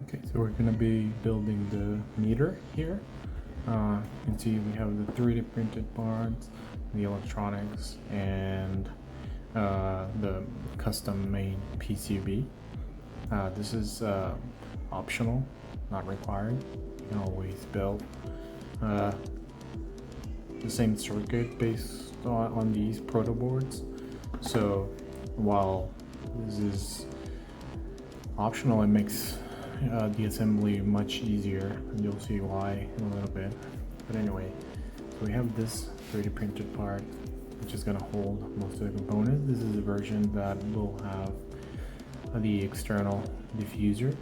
Okay, so we're going to be building the meter here. You can see we have the 3D printed parts, the electronics, and the custom made PCB. This is optional, not required. You can always build the same circuit based on these proto boards. So while this is optional, it makes the assembly much easier, and you'll see why in a little bit. But anyway, so we have this 3D printed part which is going to hold most of the components. This is a version that will have the external diffuser.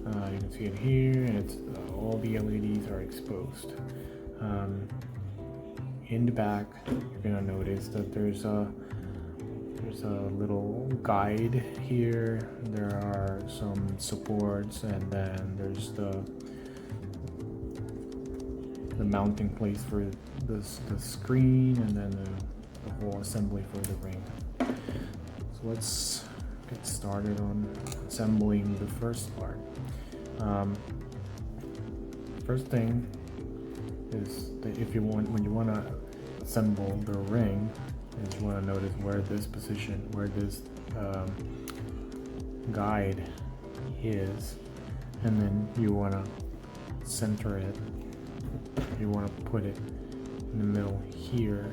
You can see it here, and it's all the LEDs are exposed. In the back, you're going to notice that there's a little guide here. There are some supports, and then there's the mounting place for the screen, and then the whole assembly for the ring. So let's get started on assembling the first part. First thing is that when you want to assemble the ring, is you want to notice where this guide is, and then you want to center it. You want to put it in the middle here.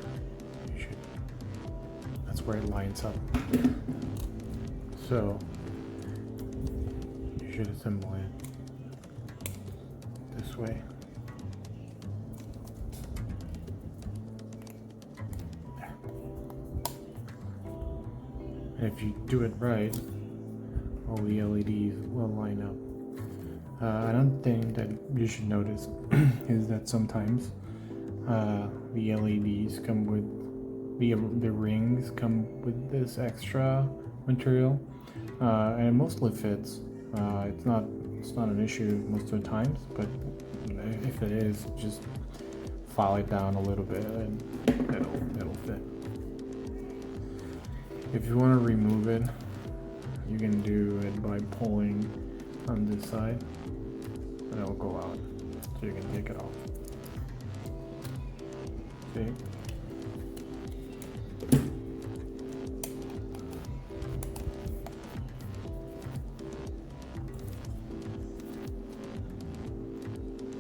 That's where it lines up. So you should assemble it this way. If you do it right, all the LEDs will line up. Another thing that you should notice is that sometimes the LEDs come with the rings come with this extra material, and it mostly fits. It's not an issue most of the times, but if it is, just file it down a little bit and it'll fit. If you want to remove it, you can do it by pulling on this side, and it'll go out, so you can take it off. See?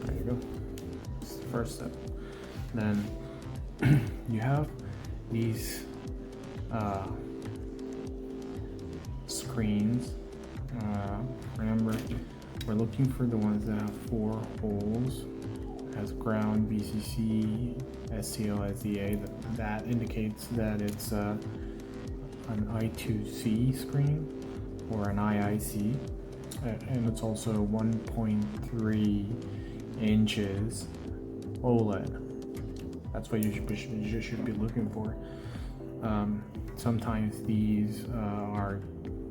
There you go. That's the first step. Then you have these screens. Remember, we're looking for the ones that have 4 holes, has ground, VCC, SCL, SDA. That indicates that it's an I2C screen or an IIC, and it's also 1.3 inches OLED. That's what you should be looking for. Sometimes these are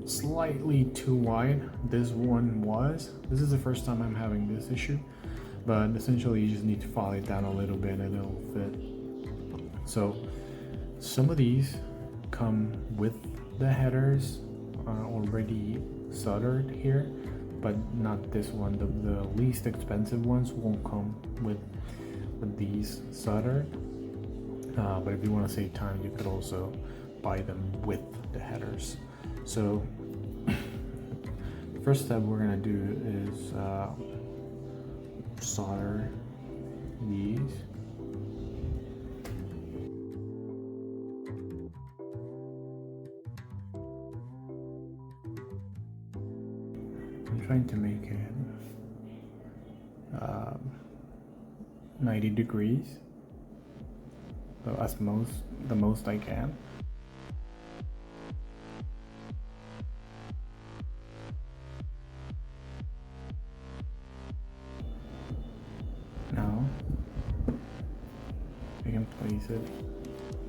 slightly too wide. This is the first time I'm having this issue, but essentially you just need to file it down a little bit and it'll fit. So some of these come with the headers already soldered here, but not this one. The least expensive ones won't come with these soldered, but if you want to save time, you could also buy them with the headers. So first step we're going to do is solder these. I'm trying to make it 90 degrees, so as the most I can. Now you can place it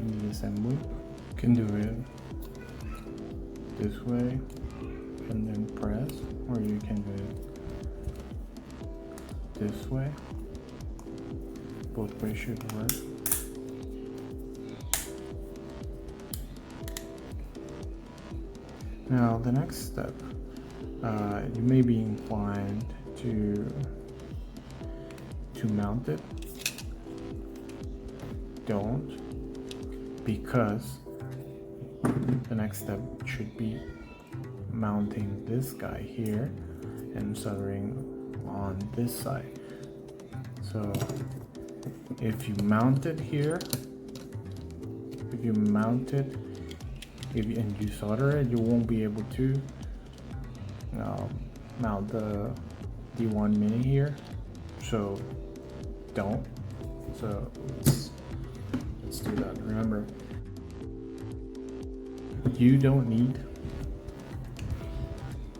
in the assembly. You can do it this way and then press, or you can do it this way. Both ways should work. Now the next step you may be inclined to mount it. Don't, because the next step should be mounting this guy here and soldering on this side. So if you mount it here, and you solder it, you won't be able to mount the D1 mini here. So don't. So let's do that. Remember,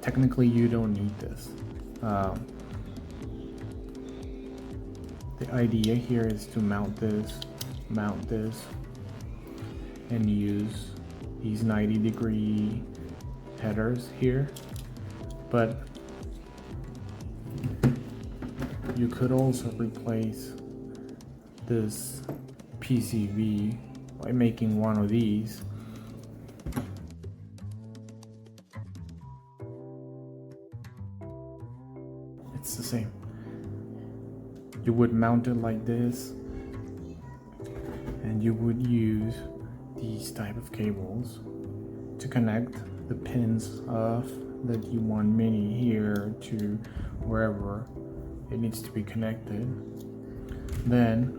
technically you don't need this. The idea here is to mount this, and use these 90-degree headers here. But you could also replace this PCB by making one of these. It's the same. You would mount it like this, and you would use these type of cables to connect the pins of the D1 mini here to wherever it needs to be connected. Then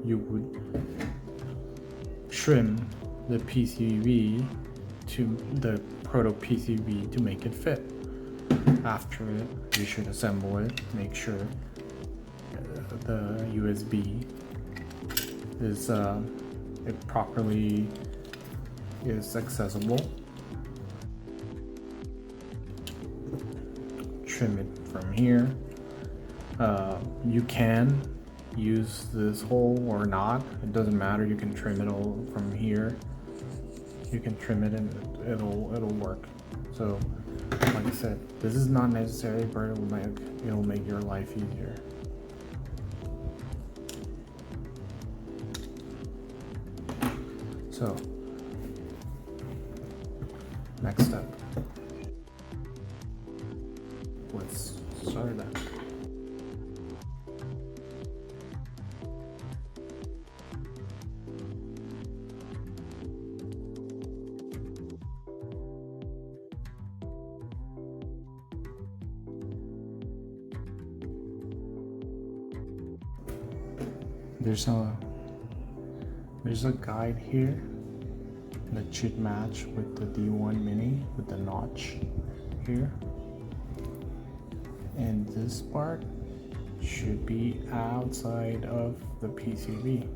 you would trim the PCB to the proto PCB to make it fit. After it, you should assemble it, make sure the USB is it properly is accessible. Trim it from here. You can use this hole or not, it doesn't matter. You can trim it all from here. You can trim it and it'll work. So like I said, this is not necessary, but it'll make your life easier. So next step, let's start that. There's a guide here that should match with the D1 mini with the notch here, and this part should be outside of the PCB.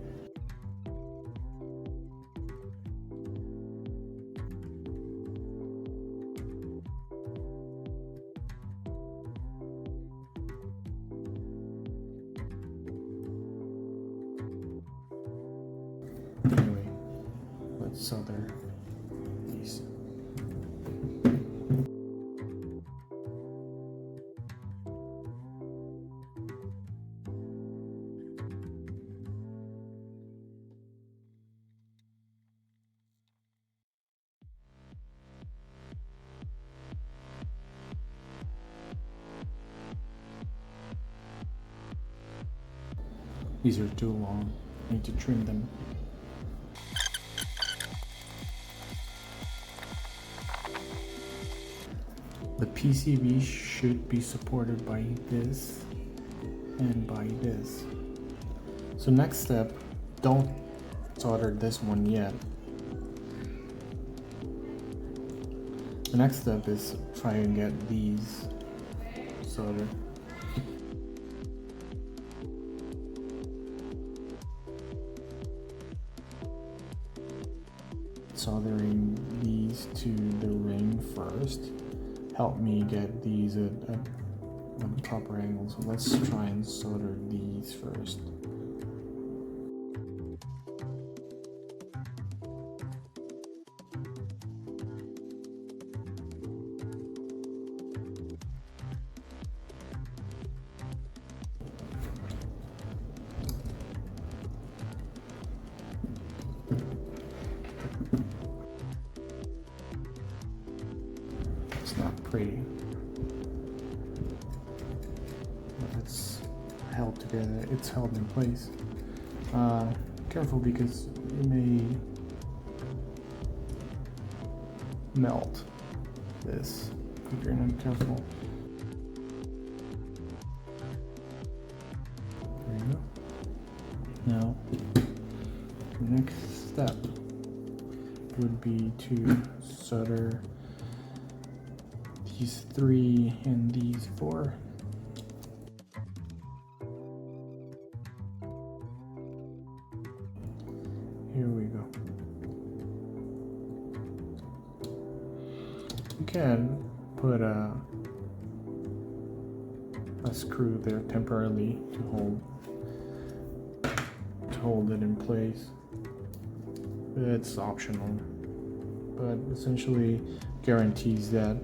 Anyway, let's solder these. These are too long, I need to trim them. The PCB should be supported by this and by this. So next step, don't solder this one yet. The next step is try and get these soldered. Soldering these to the ring first help me get these at the proper angle. So let's try and solder these first. It's not pretty. held together. It's held in place. Careful because it may melt this if you're not careful. There you go. Now, the next step would be to solder these 3 and these 4. Here we go. You can put a screw there temporarily to hold it in place. It's optional, but essentially guarantees that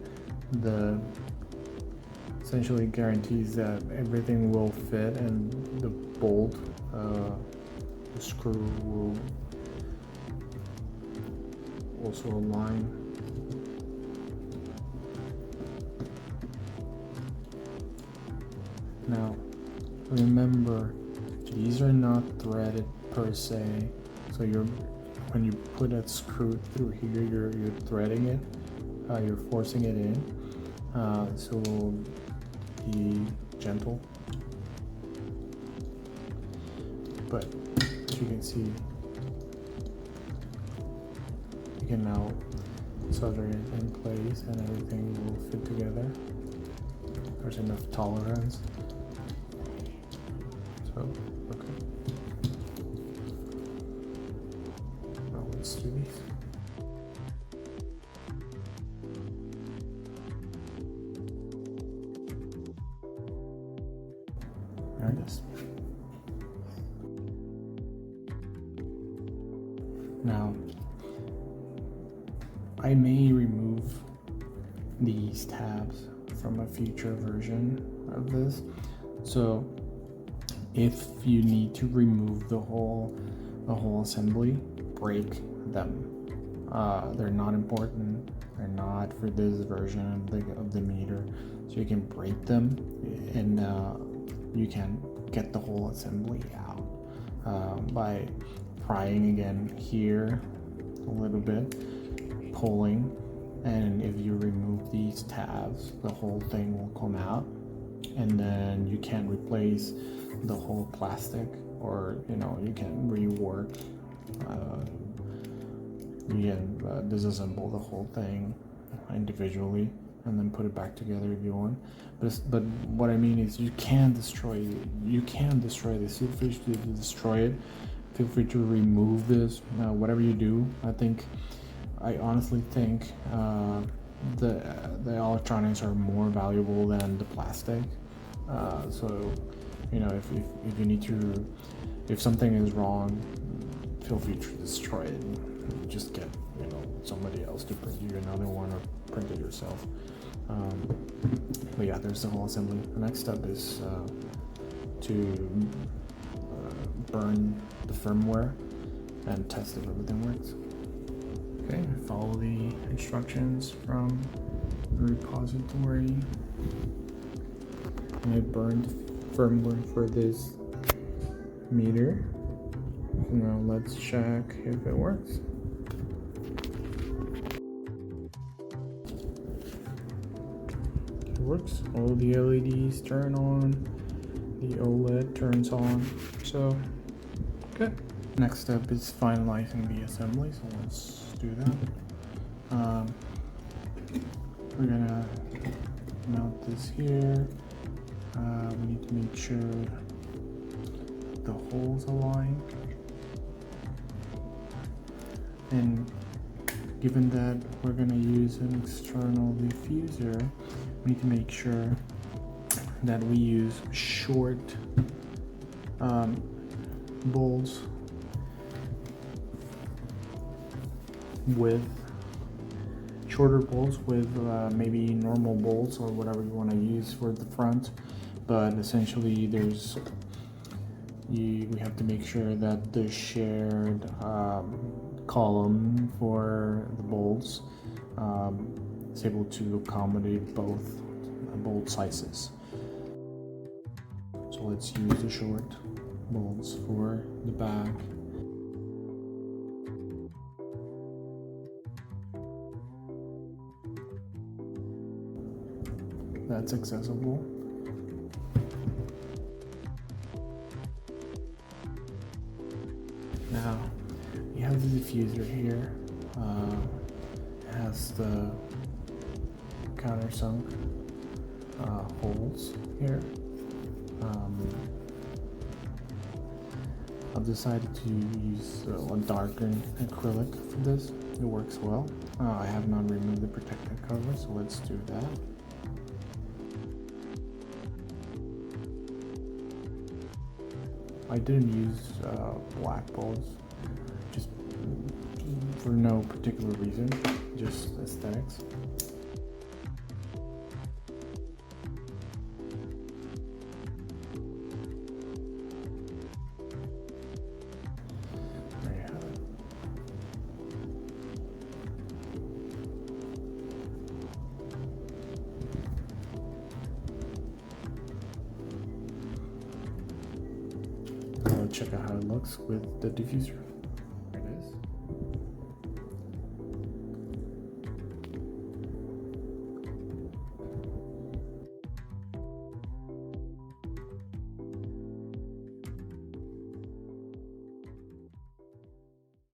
everything will fit and the bolt, the screw will also align. Now, remember, these are not threaded per se, so when you put a screw through here, you're threading it, you're forcing it in, so be gentle. But as you can see, you can now solder it in place and everything will fit together. There's enough tolerance. So, okay. Now let's do these. There it is. Now, I may remove these tabs from a future version of this. So if you need to remove the whole assembly, break them. They're not important. They're not for this version of the meter. So you can break them and you can get the whole assembly out by prying again here a little bit, pulling, and if you remove these tabs, the whole thing will come out, and then you can replace the whole plastic, or you can rework. You can disassemble the whole thing individually and then put it back together if you want. But what I mean is you can destroy it. You can destroy this. Feel free to destroy it. Feel free to remove this. Whatever you do, I honestly think the electronics are more valuable than the plastic. So if you need to, if something is wrong, feel free to destroy it. Just get somebody else to print you another one or print it yourself. But yeah, there's the whole assembly. The next step is to burn the firmware and test if everything works. Okay, follow the instructions from the repository. I burned firmware for this meter. Now let's check if it works. It works. All the LEDs turn on. The OLED turns on. So, good. Next step is finalizing the assembly. So let's do that. We're gonna mount this here. We need to make sure the holes align. And given that we're going to use an external diffuser, we need to make sure that we use short bolts with maybe normal bolts or whatever you want to use for the front, but essentially we have to make sure that the shared column for the bolts is able to accommodate both bolt sizes. So So let's use the short bolts for the back. That's accessible. Now you have the diffuser here. It has the countersunk holes here. I've decided to use a darker acrylic for this. It works well. I have not removed the protective cover, so let's do that. I didn't use black bolts, just for no particular reason, just aesthetics. There you have it. Check out how it looks with the diffuser.